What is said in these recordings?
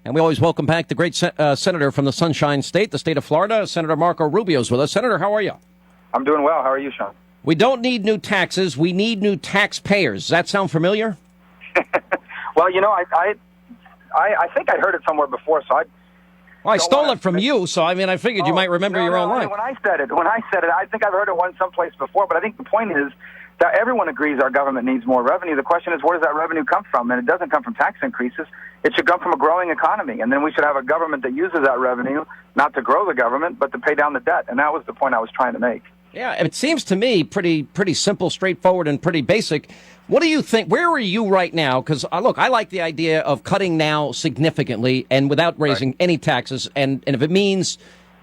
And we always welcome back the great senator from the Sunshine State, the state of Florida. Senator Marco Rubio is with us. Senator, how are you? I'm doing well. How are you, Sean? We don't need new taxes. We need new taxpayers. Does that sound familiar? Well, I think I heard it somewhere before, so I stole it from you, so I figured you might remember your own line. When I said it, I think I've heard it someplace before, but I think the point is that everyone agrees our government needs more revenue. The question is, where does that revenue come from? And it doesn't come from tax increases. It should come from a growing economy, and then we should have a government that uses that revenue not to grow the government, but to pay down the debt, and that was the point I was trying to make. Yeah, it seems to me pretty simple, straightforward, and pretty basic. What do you think? Where are you right now? Because, look, I like the idea of cutting now significantly and without raising any taxes. And if it means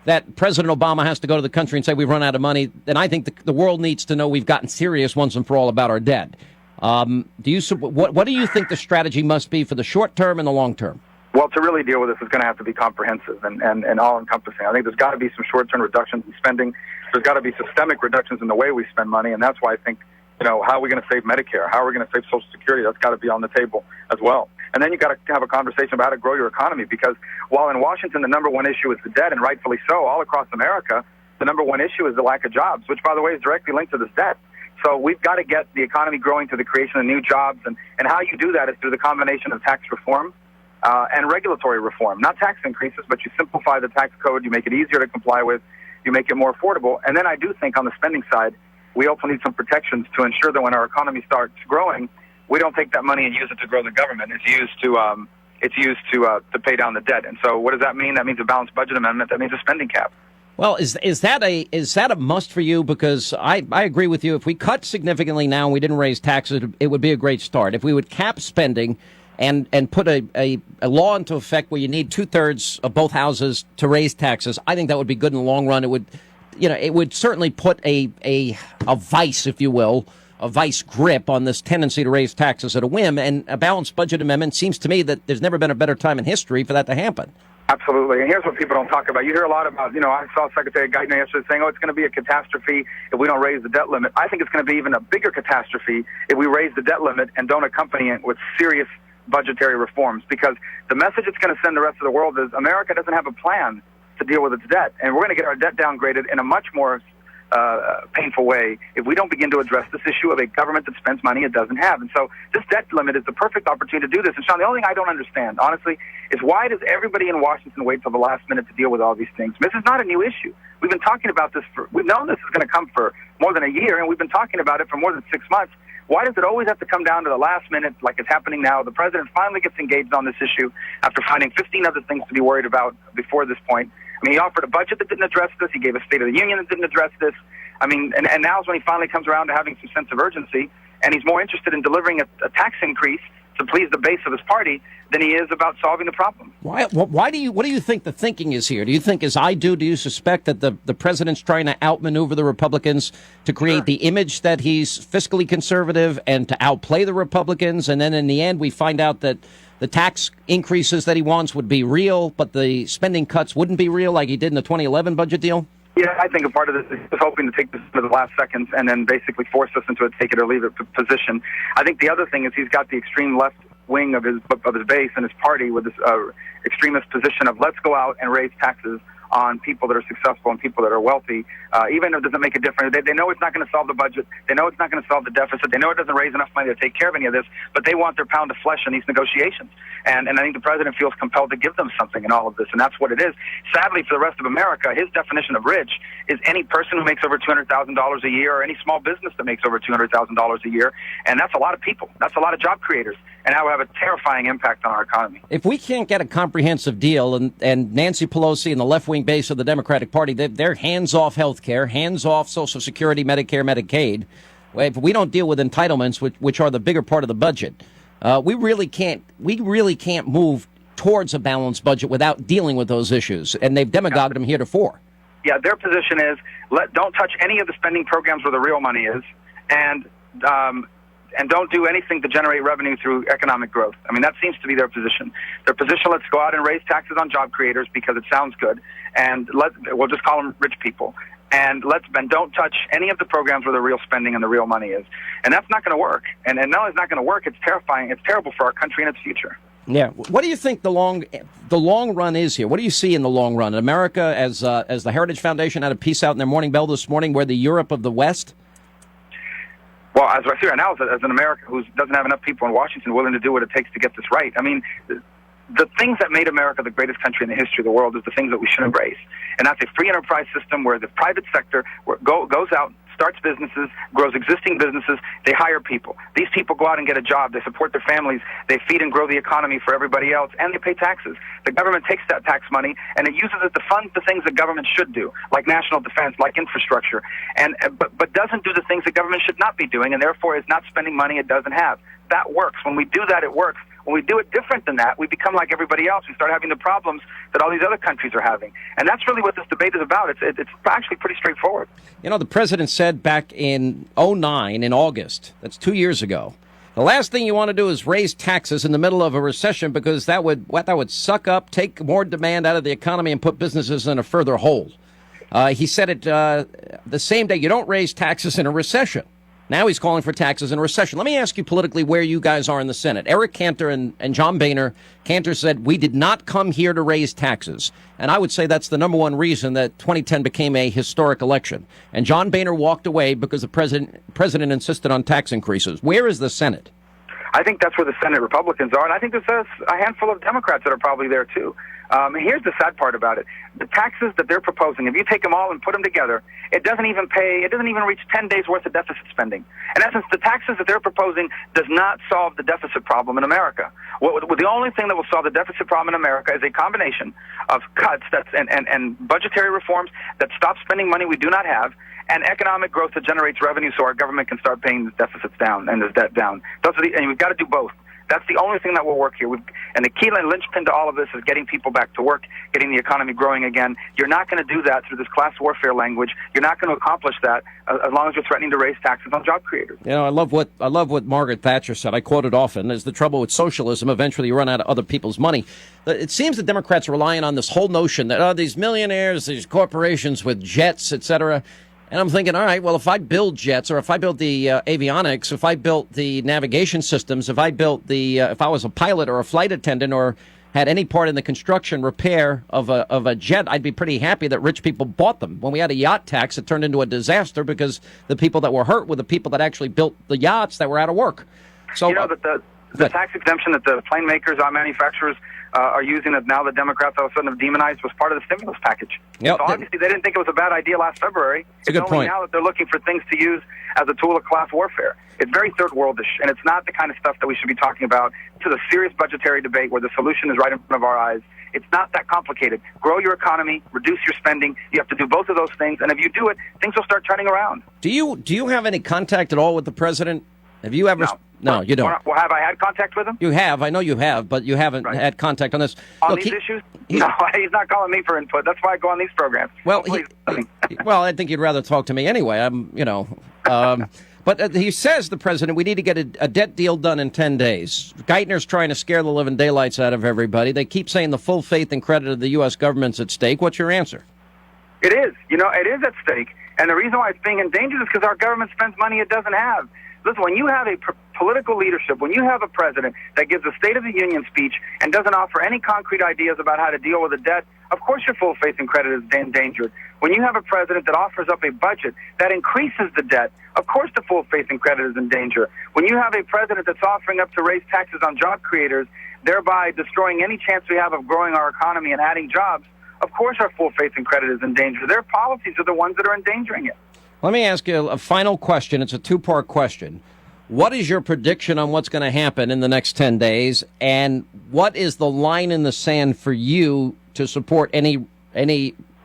that President Obama has to go to the country and say we've run out of money, then I think the world needs to know we've gotten serious once and for all about our debt. What do you think the strategy must be for the short term and the long term? Well, to really deal with this is going to have to be comprehensive and all-encompassing. I think there's got to be some short-term reductions in spending. There's got to be systemic reductions in the way we spend money, and that's why I think, how are we going to save Medicare? How are we going to save Social Security? That's got to be on the table as well. And then you've got to have a conversation about how to grow your economy, because while in Washington the number one issue is the debt, and rightfully so, all across America, the number one issue is the lack of jobs, which, by the way, is directly linked to this debt. So we've got to get the economy growing through the creation of new jobs, and how you do that is through the combination of tax reform and regulatory reform. Not tax increases, but you simplify the tax code, you make it easier to comply with, you make it more affordable. And then I do think on the spending side, we also need some protections to ensure that when our economy starts growing, we don't take that money and use it to grow the government. It's used to pay down the debt. And so what does that mean? That means a balanced budget amendment. That means a spending cap. Well, is that a must for you? Because I agree with you. If we cut significantly now and we didn't raise taxes, it would be a great start. If we would cap spending and put a law into effect where you need 2/3 of both houses to raise taxes, I think that would be good in the long run. It would certainly put a vice, if you will, a vice grip on this tendency to raise taxes at a whim. And a balanced budget amendment seems to me that there's never been a better time in history for that to happen. Absolutely. And here's what people don't talk about. You hear a lot about, I saw Secretary Geithner yesterday saying, it's going to be a catastrophe if we don't raise the debt limit. I think it's going to be even a bigger catastrophe if we raise the debt limit and don't accompany it with serious budgetary reforms, because the message it's going to send the rest of the world is America doesn't have a plan to deal with its debt, and we're going to get our debt downgraded in a much more painful way if we don't begin to address this issue of a government that spends money it doesn't have. And so this debt limit is the perfect opportunity to do this. And Sean, the only thing I don't understand, honestly, is why does everybody in Washington wait till the last minute to deal with all these things? This is not a new issue. We've been talking about this we've known this is going to come for more than a year, and we've been talking about it for more than 6 months. Why does it always have to come down to the last minute like it's happening now? The president finally gets engaged on this issue after finding 15 other things to be worried about before this point. He offered a budget that didn't address this. He gave a State of the Union that didn't address this. And now is when he finally comes around to having some sense of urgency, and he's more interested in delivering a tax increase to please the base of his party than he is about solving the problem. What do you think the thinking is here? Do you think, as I do you suspect that the president's trying to outmaneuver the Republicans to create the image that he's fiscally conservative and to outplay the Republicans, and then in the end we find out that the tax increases that he wants would be real, but the spending cuts wouldn't be real like he did in the 2011 budget deal? Yeah, I think a part of this is just hoping to take this to the last seconds and then basically force us into a take-it-or-leave-it position. I think the other thing is he's got the extreme left wing of his base and his party with this extremist position of let's go out and raise taxes on people that are successful and people that are wealthy, even if it doesn't make a difference. They know it's not going to solve the budget. They know it's not going to solve the deficit. They know it doesn't raise enough money to take care of any of this, but they want their pound of flesh in these negotiations. And I think the president feels compelled to give them something in all of this, and that's what it is. Sadly, for the rest of America, his definition of rich is any person who makes over $200,000 a year or any small business that makes over $200,000 a year, and that's a lot of people. That's a lot of job creators, and that will have a terrifying impact on our economy. If we can't get a comprehensive deal, and Nancy Pelosi and the left-wing base of the Democratic Party, they're hands-off health care, hands-off Social Security, Medicare, Medicaid. If we don't deal with entitlements, which are the bigger part of the budget, we really can't move towards a balanced budget without dealing with those issues, and they've demagogued them heretofore. Yeah, their position is don't touch any of the spending programs where the real money is, and don't do anything to generate revenue through economic growth. That seems to be their position. Their position, let's go out and raise taxes on job creators because it sounds good, and we'll just call them rich people. And don't touch any of the programs where the real spending and the real money is. And that's not going to work. And no, it's not going to work. It's terrifying. It's terrible for our country and its future. Yeah. What do you think the long run is here? What do you see in the long run? America, as the Heritage Foundation had a piece out in their Morning Bell this morning, we're the Europe of the West? Well, as I see right now, as an America who doesn't have enough people in Washington willing to do what it takes to get this right, I mean, the things that made America the greatest country in the history of the world is the things that we should embrace. And that's a free enterprise system where the private sector goes out, starts businesses, grows existing businesses, they hire people. These people go out and get a job, they support their families, they feed and grow the economy for everybody else, and they pay taxes. The government takes that tax money and it uses it to fund the things that government should do, like national defense, like infrastructure, but doesn't do the things that government should not be doing, and therefore is not spending money it doesn't have. That works. When we do that, it works. When we do it different than that, we become like everybody else. We start having the problems that all these other countries are having. And that's really what this debate is about. It's actually pretty straightforward. You know, the president said back in '09, in August, that's 2 years ago, the last thing you want to do is raise taxes in the middle of a recession because that would suck up, take more demand out of the economy and put businesses in a further hole. He said it the same day. You don't raise taxes in a recession. Now he's calling for taxes in a recession. Let me ask you politically where you guys are in the Senate. Eric Cantor and John Boehner. Cantor said, we did not come here to raise taxes. And I would say that's the number one reason that 2010 became a historic election. And John Boehner walked away because the president insisted on tax increases. Where is the Senate? I think that's where the Senate Republicans are, and I think there's a handful of Democrats that are probably there, too. And here's the sad part about it. The taxes that they're proposing, if you take them all and put them together, it doesn't even reach 10 days' worth of deficit spending. In essence, the taxes that they're proposing does not solve the deficit problem in America. The only thing that will solve the deficit problem in America is a combination of cuts and budgetary reforms that stop spending money we do not have, and economic growth that generates revenue so our government can start paying the deficits down and the debt down. And we've got to do both. That's the only thing that will work here. And the key linchpin to all of this is getting people back to work, getting the economy growing again. You're not going to do that through this class warfare language. You're not going to accomplish that as long as you're threatening to raise taxes on job creators. You know, I love what Margaret Thatcher said. I quote it often. Is the trouble with socialism? Eventually, you run out of other people's money. It seems the Democrats are relying on this whole notion that these millionaires, these corporations with jets, etc. And I'm thinking, all right, well, if I build jets, or if I build the avionics, if I built the navigation systems, if I was a pilot or a flight attendant or had any part in the construction repair of a jet, I'd be pretty happy that rich people bought them. When we had a yacht tax, it turned into a disaster because the people that were hurt were the people that actually built the yachts that were out of work. So, you know that the tax exemption that the plane makers, our manufacturers, are using that now the Democrats all of a sudden have demonized was part of the stimulus package. Yep. So obviously they didn't think it was a bad idea last February. It's a good only point. Now that they're looking for things to use as a tool of class warfare. It's very third worldish, and it's not the kind of stuff that we should be talking about. It's a serious budgetary debate where the solution is right in front of our eyes. It's not that complicated. Grow your economy, reduce your spending. You have to do both of those things, and if you do it, things will start turning around. Do you have any contact at all with the president? Have you ever? No, you don't. Well, have I had contact with him? You have. I know you have, but you haven't had contact on this. On these issues? No, he's not calling me for input. That's why I go on these programs. Well, well, I think you'd rather talk to me anyway. But he says, the president, we need to get a debt deal done in 10 days. Geithner's trying to scare the living daylights out of everybody. They keep saying the full faith and credit of the U.S. government's at stake. What's your answer? It is. It is at stake. And the reason why it's being endangered is because our government spends money it doesn't have. Listen, when you have a political leadership, when you have a president that gives a State of the Union speech and doesn't offer any concrete ideas about how to deal with the debt, of course your full faith and credit is endangered. When you have a president that offers up a budget that increases the debt, of course the full faith and credit is in danger. When you have a president that's offering up to raise taxes on job creators, thereby destroying any chance we have of growing our economy and adding jobs, of course our full faith and credit is in danger. Their policies are the ones that are endangering it. Let me ask you a final question. It's a two-part question. What is your prediction on what's going to happen in the next 10 days? And what is the line in the sand for you to support any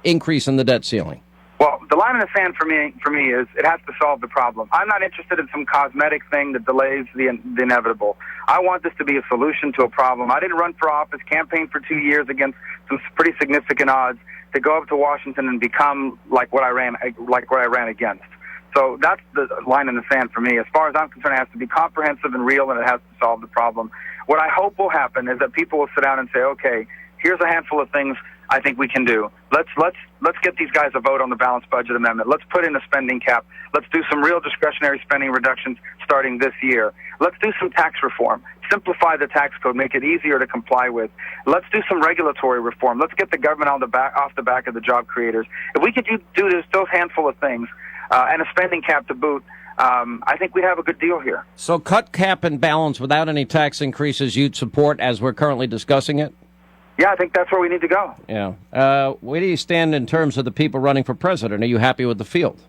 increase in the debt ceiling? Well, the line in the sand for me is it has to solve the problem. I'm not interested in some cosmetic thing that delays the inevitable. I want this to be a solution to a problem. I didn't run for office, campaigned for 2 years against some pretty significant odds to go up to Washington and become like what I ran against. So that's the line in the sand for me. As far as I'm concerned, it has to be comprehensive and real, and it has to solve the problem. What I hope will happen is that people will sit down and say, okay, here's a handful of things I think we can do. Let's get these guys a vote on the balanced budget amendment. Let's put in a spending cap. Let's do some real discretionary spending reductions starting this year. Let's do some tax reform. Simplify the tax code, make it easier to comply with. Let's do some regulatory reform. Let's get the government off the back of the job creators. If we could do those handful of things, and a spending cap to boot, I think we have a good deal here. So cut, cap, and balance without any tax increases you'd support as we're currently discussing it? Yeah, I think that's where we need to go. Yeah. Where do you stand in terms of the people running for president? Are you happy with the field?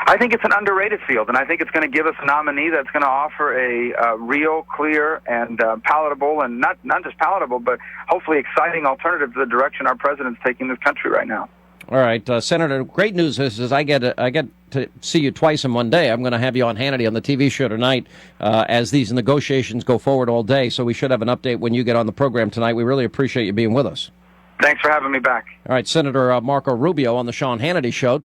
I think it's an underrated field, and I think it's going to give us a nominee that's going to offer a real, clear, and palatable, and not just palatable, but hopefully exciting alternative to the direction our president's taking this country right now. All right, Senator, great news is I get to see you twice in one day. I'm going to have you on Hannity on the TV show tonight as these negotiations go forward all day, so we should have an update when you get on the program tonight. We really appreciate you being with us. Thanks for having me back. All right, Senator Marco Rubio on the Sean Hannity Show.